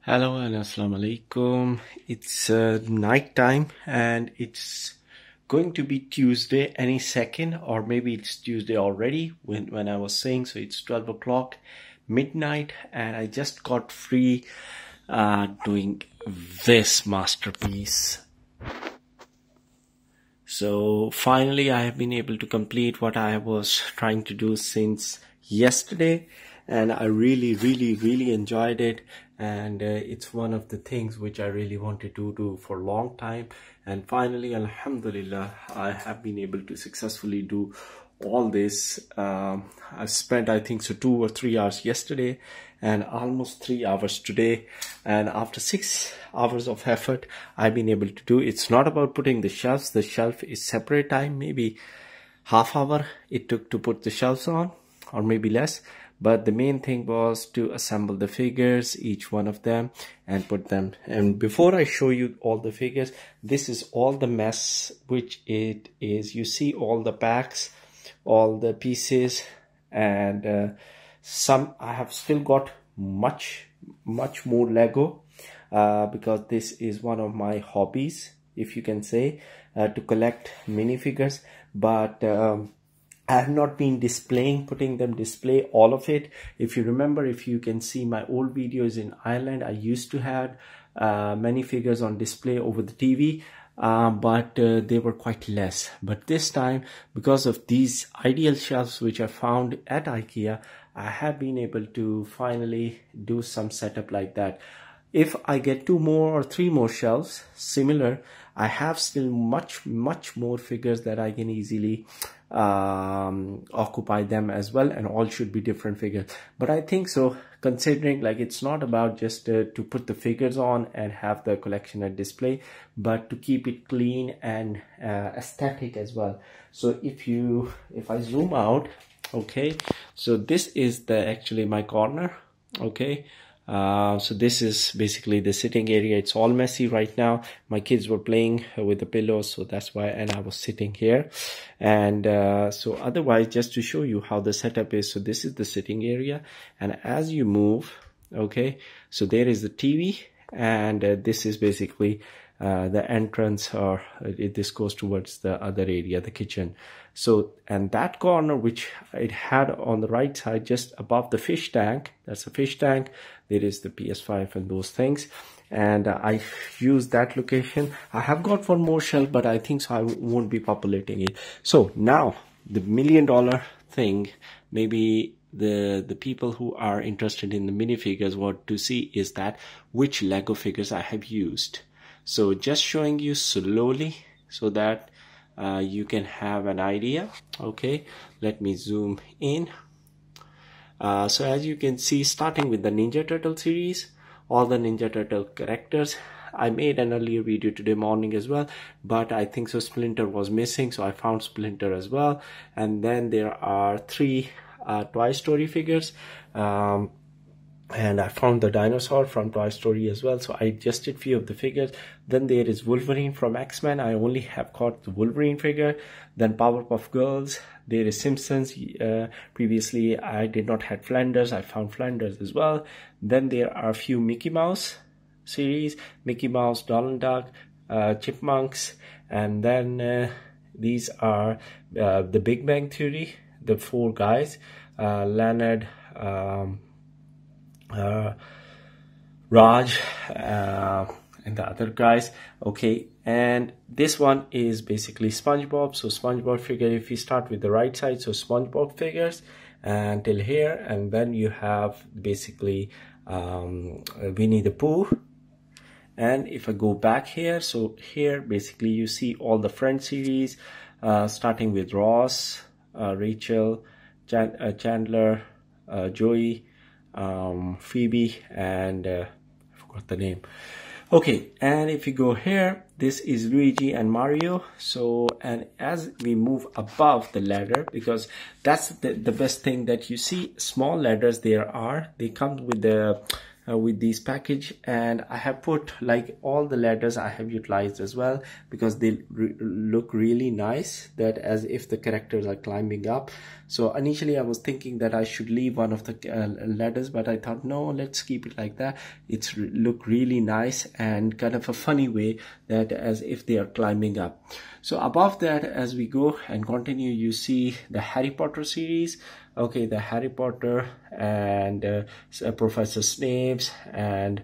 Hello and assalamu alaikum. It's night time and it's going to be Tuesday any second, or maybe it's Tuesday already when I was saying. So it's 12 o'clock midnight and I just got free doing this masterpiece. So finally I have been able to complete what I was trying to do since yesterday, and I really enjoyed it. And it's one of the things which I really wanted to do for a long time, and finally, alhamdulillah, I have been able to successfully do all this. I spent, I think so, 2 or 3 hours yesterday and almost 3 hours today, and after 6 hours of effort I've been able to do. It's not about putting the shelves. The shelf is separate time, maybe half hour it took to put the shelves on, or maybe less. But the main thing was to assemble the figures, each one of them, and put them. And before I show you all the figures, this is all the mess which it is. You see all the packs, all the pieces, and some I have still got much more Lego, because this is one of my hobbies, if you can say, to collect minifigures. But I have not been putting them display all of it. If you remember, if you can see my old videos in Ireland, I used to have many figures on display over the TV, but they were quite less. But this time, because of these ideal shelves which I found at IKEA, I have been able to finally do some setup like that. If I get 2 more or 3 more shelves similar, I have still much more figures that I can easily occupy them as well, and all should be different figures. But I think so, considering like it's not about just to put the figures on and have the collection at display, but to keep it clean and aesthetic as well. So if I zoom out, okay, so this is actually my corner, okay. So this is basically the sitting area. It's all messy right now. My kids were playing with the pillows, so that's why, and I was sitting here. And so otherwise, just to show you how the setup is, so this is the sitting area, and as you move, okay, so there is the TV, and this is basically the entrance, or this goes towards the other area, the kitchen. So, and that corner which it had on the right side, just above the fish tank, that's a fish tank, there is the PS5 and those things. And I use that location. I have got 1 more shelf, but I think so I won't be populating it. So now the $1 million thing, maybe the people who are interested in the minifigures want to see is that which Lego figures I have used. So just showing you slowly so that you can have an idea. Okay, let me zoom in. So as you can see, starting with the Ninja Turtle series, all the Ninja Turtle characters. I made an earlier video today morning as well, but I think so Splinter was missing, so I found Splinter as well. And then there are 3 Toy Story figures, and I found the dinosaur from Toy Story as well, so I adjusted few of the figures. Then there is Wolverine from X-Men. I only have got the Wolverine figure. Then Powerpuff Girls. There is Simpsons. Previously I did not have Flanders. I found Flanders as well. Then there are a few Mickey Mouse series, Mickey Mouse, Donald Duck, Chipmunks, and then these are the Big Bang Theory, the 4 guys, Leonard, Raj, and the other guys. Okay, and this one is basically SpongeBob. So SpongeBob figure, if you start with the right side, so SpongeBob figures until here, and then you have basically Winnie the Pooh. And if I go back here, so here basically you see all the Friends series, starting with Ross, Rachel, Chandler, Joey, Phoebe, and I forgot the name. Okay, and if you go here, this is Luigi and Mario. So, and as we move above the ladder, because that's the best thing that you see, small ladders they come with the with these package, and I have put like all the letters I have utilized as well, because they look really nice, that as if the characters are climbing up. So initially I was thinking that I should leave one of the letters, but I thought no, let's keep it like that. It's look really nice and kind of a funny way, that as if they are climbing up. So above that, as we go and continue, you see the Harry Potter series. Okay, the Harry Potter and Professor Snape's, and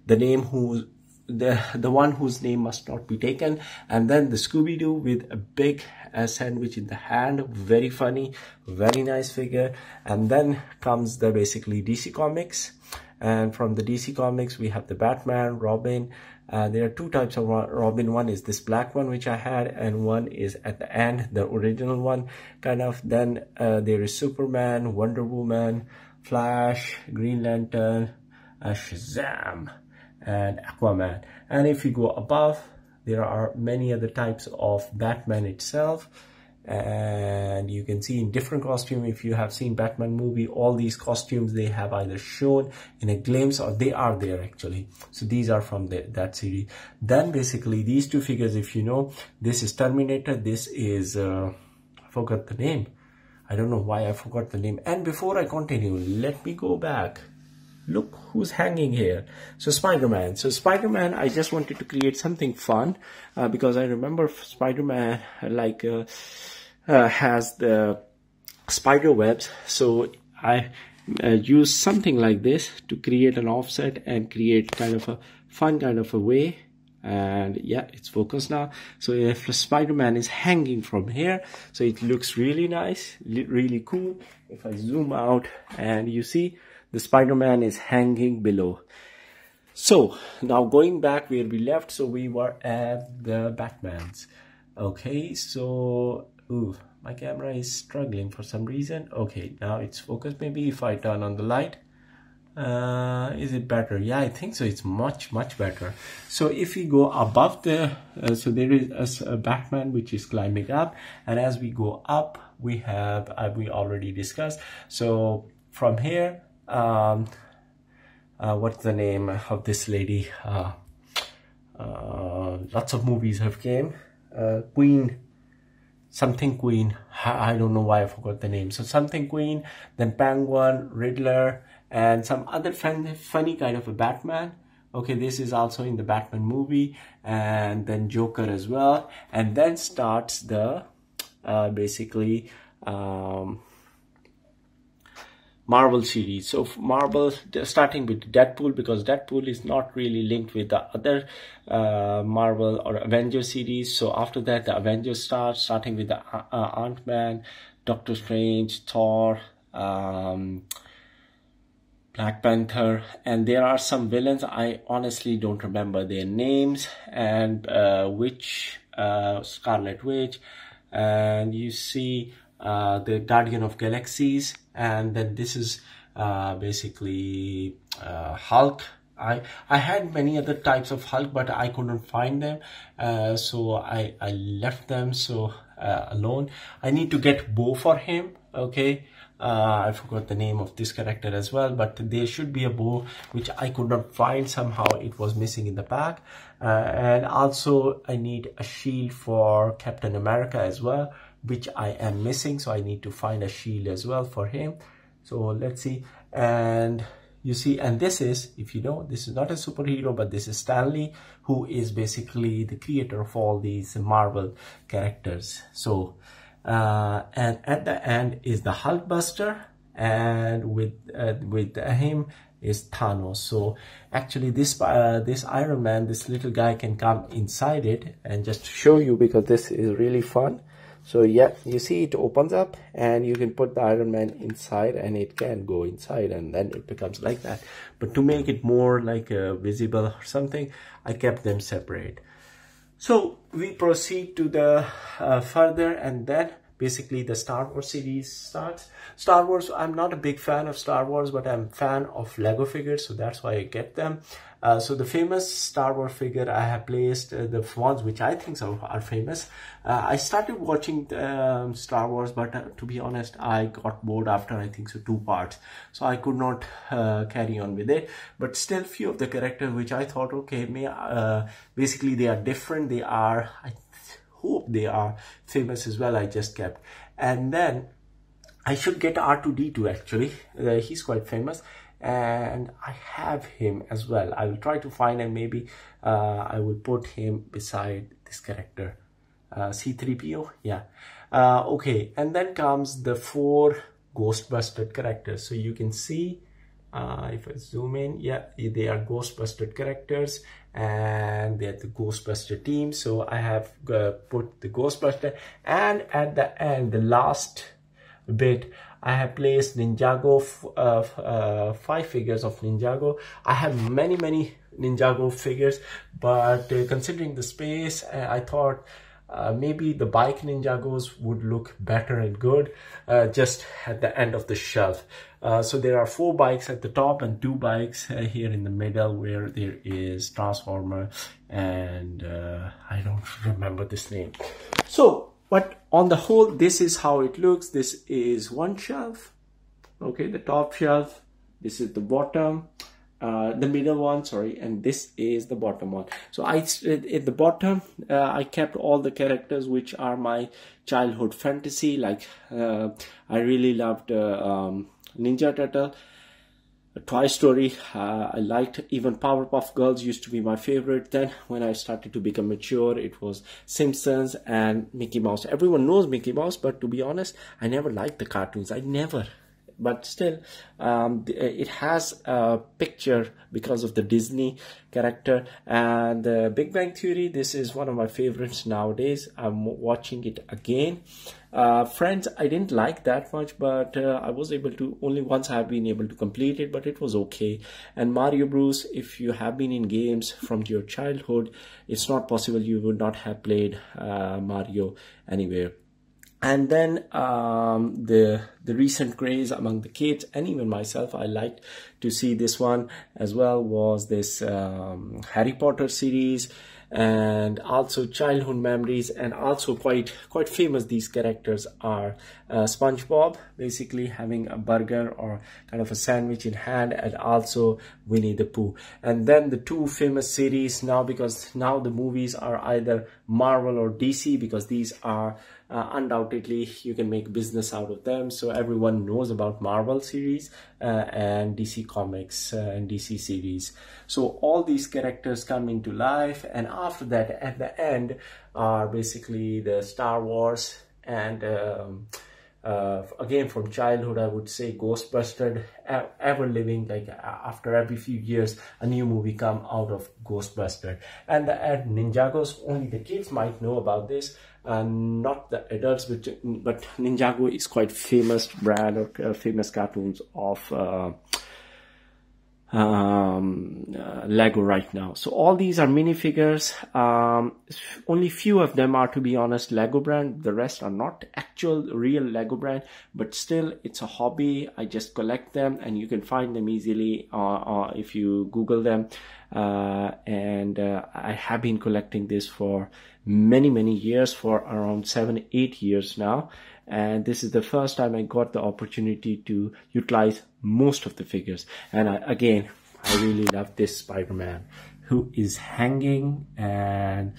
the name who the one whose name must not be taken, and then the Scooby-Doo with a big sandwich in the hand, very funny, very nice figure. And then comes the basically DC Comics, and from the DC Comics we have the Batman, Robin. There are two types of Robin. One is this black one which I had, and one is at the end, the original one kind of. Then there is Superman, Wonder Woman, Flash, Green Lantern, Shazam, and Aquaman. And if you go above, there are many other types of Batman itself, and you can see in different costume. If you have seen Batman movie, all these costumes they have either shown in a glimpse or they are there actually. So these are from that series. Then basically these two figures, if you know, this is Terminator, this is I forgot the name. I don't know why I forgot the name. And before I continue, let me go back. Look who's hanging here. So Spider-Man. So Spider-Man, I just wanted to create something fun because I remember Spider-Man like has the spider webs. So I use something like this to create an offset and create kind of a fun kind of a way. And yeah, it's focused now. So if Spider-Man is hanging from here, so it looks really nice, really cool. If I zoom out and you see, the Spider-Man is hanging below. So now going back where we left, so we were at the Batmans. Okay, so my camera is struggling for some reason. Okay, now it's focused. Maybe if I turn on the light, is it better? Yeah, I think so. It's much better. So if we go above the so there is a Batman which is climbing up, and as we go up, we have we already discussed. So from here, what's the name of this lady? Lots of movies have came. Queen, something Queen. I don't know why I forgot the name. So something Queen, then Penguin, Riddler, and some other funny kind of a Batman. Okay, this is also in the Batman movie, and then Joker as well. And then starts the basically Marvel series. So Marvel, starting with Deadpool, because Deadpool is not really linked with the other Marvel or Avengers series. So after that, the Avengers starting with the Ant-Man, Doctor Strange, Thor, Black Panther, and there are some villains. I honestly don't remember their names, and Scarlet Witch, and you see the Guardian of Galaxies, and then this is basically Hulk. I had many other types of Hulk, but I couldn't find them, so I left them alone. I need to get bow for him. Okay, I forgot the name of this character as well, but there should be a bow which I could not find. Somehow it was missing in the pack, and also I need a shield for Captain America as well, which I am missing. So I need to find a shield as well for him. So let's see. And you see, and this is, if you know, this is not a superhero, but this is Stan Lee, who is basically the creator of all these Marvel characters. So and at the end is the Hulkbuster, and with him is Thanos. So actually this Iron Man, this little guy, can come inside it, and just to show you, because this is really fun. So yeah, you see it opens up and you can put the Iron Man inside, and it can go inside, and then it becomes like that. But to make it more like visible or something, I kept them separate. So we proceed to the further, and then basically the Star Wars series starts. Star Wars, I'm not a big fan of Star Wars, but I'm a fan of Lego figures, so that's why I get them. So the famous Star Wars figure I have placed, the ones which I think are famous. I started watching Star Wars, but to be honest, I got bored after I think so 2 parts. So I could not carry on with it. But still, few of the characters which I thought, okay, basically they are different. They are, I hope they are famous as well. I just kept. And then I should get R2-D2 actually. He's quite famous. And I have him as well. I will try to find, and maybe I will put him beside this character, C-3PO. Yeah. Okay, and then comes the 4 Ghostbusted characters. So you can see, if I zoom in, yeah, they are Ghostbusted characters, and they're the Ghostbuster team. So I have put the Ghostbuster, and at the end, the last bit, I have placed Ninjago, 5 figures of Ninjago. I have many Ninjago figures, but considering the space, I thought maybe the bike Ninjagos would look better and good just at the end of the shelf. So there are 4 bikes at the top and 2 bikes here in the middle, where there is Transformer and I don't remember this name. So, but on the whole, this is how it looks. This is one shelf, okay, the top shelf. This is the bottom, the middle one, sorry, and this is the bottom one. So at the bottom, I kept all the characters which are my childhood fantasy. Like I really loved Ninja Turtle, Toy Story. I liked, even Powerpuff Girls used to be my favorite. Then when I started to become mature, it was Simpsons and Mickey Mouse. Everyone knows Mickey Mouse, but to be honest, I never liked the cartoons. I never. But still, it has a picture because of the Disney character. And Big Bang Theory, this is one of my favorites nowadays. I'm watching it again. Friends, I didn't like that much, but I was able to, only once I have been able to complete it, but it was okay. And Mario Bros, if you have been in games from your childhood, it's not possible you would not have played Mario anywhere. And then the recent craze among the kids and even myself, I liked to see this one as well, was this Harry Potter series, and also childhood memories, and also quite famous these characters are. SpongeBob basically having a burger or kind of a sandwich in hand, and also Winnie the Pooh. And then the 2 famous series now, because now the movies are either Marvel or DC, because these are undoubtedly you can make business out of them. So everyone knows about Marvel series and DC Comics and DC series. So all these characters come into life, and after that, at the end, are basically the Star Wars, and again from childhood, I would say Ghostbusters, ever living, like after every few years a new movie come out of Ghostbusters. And Ninjagos, only the kids might know about this, not the adults, but Ninjago is quite famous brand or famous cartoons of Lego right now. So all these are minifigures. Only few of them are, to be honest, Lego brand. The rest are not actual real Lego brand, but still it's a hobby. I just collect them, and you can find them easily if you Google them. And I have been collecting this for many years, for around 7-8 years now. And this is the first time I got the opportunity to utilize most of the figures. And again, I really love this Spider-Man, who is hanging, and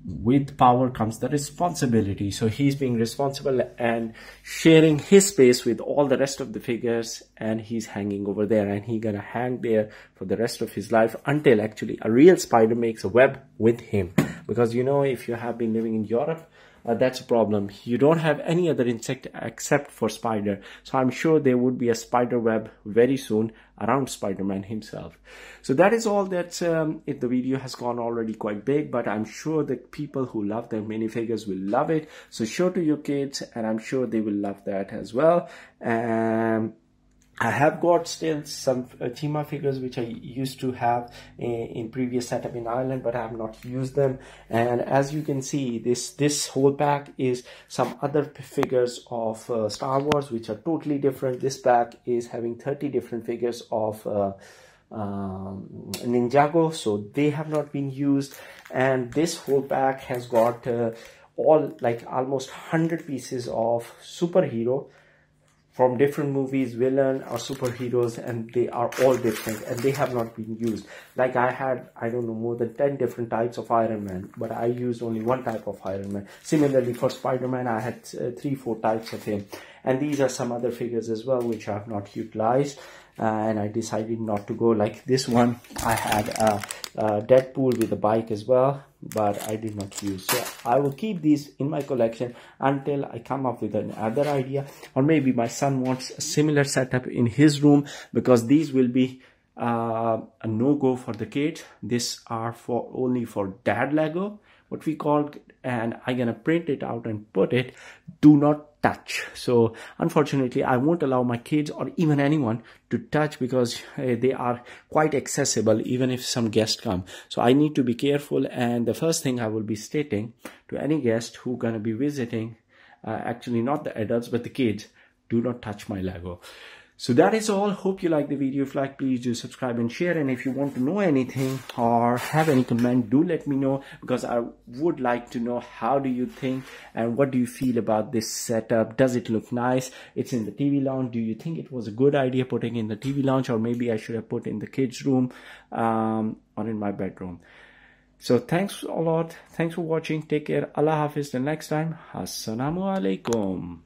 with power comes the responsibility. So he's being responsible and sharing his space with all the rest of the figures, and he's hanging over there, and he's gonna hang there for the rest of his life until actually a real spider makes a web with him. Because, you know, if you have been living in Europe, that's a problem. You don't have any other insect except for spider. So I'm sure there would be a spider web very soon around Spider-Man himself. So that is all. That's it. The video has gone already quite big, but I'm sure that people who love their minifigures will love it. So show to your kids, and I'm sure they will love that as well. I have got still some Chima figures which I used to have in previous setup in Ireland, but I have not used them. And as you can see, this whole pack is some other figures of Star Wars which are totally different. This pack is having 30 different figures of Ninjago, so they have not been used. And this whole pack has got almost 100 pieces of superhero from different movies, villain or superheroes, and they are all different and they have not been used. Like I had, I don't know, more than 10 different types of Iron Man, but I used only one type of Iron Man. Similarly for Spider-Man, I had 3-4 types of him. And these are some other figures as well which I have not utilized, and I decided not to go. Like this one, I had Deadpool with a bike as well, but I did not use. So I will keep these in my collection until I come up with another idea, or maybe my son wants a similar setup in his room, because these will be a no-go for the kids. These are only for dad Lego, what we call, and I'm gonna print it out and put it, do not touch. So unfortunately I won't allow my kids or even anyone to touch, because they are quite accessible even if some guests come. So I need to be careful, and the first thing I will be stating to any guest who gonna be visiting, actually not the adults but the kids, do not touch my Lego. So that is all. Hope you like the video. If you like, please do subscribe and share. And if you want to know anything or have any comment, do let me know, because I would like to know how do you think and what do you feel about this setup. Does it look nice? It's in the TV lounge. Do you think it was a good idea putting in the TV lounge, or maybe I should have put in the kids room or in my bedroom? So thanks a lot. Thanks for watching. Take care. Allah Hafiz. Till next time. Assalamu alaikum.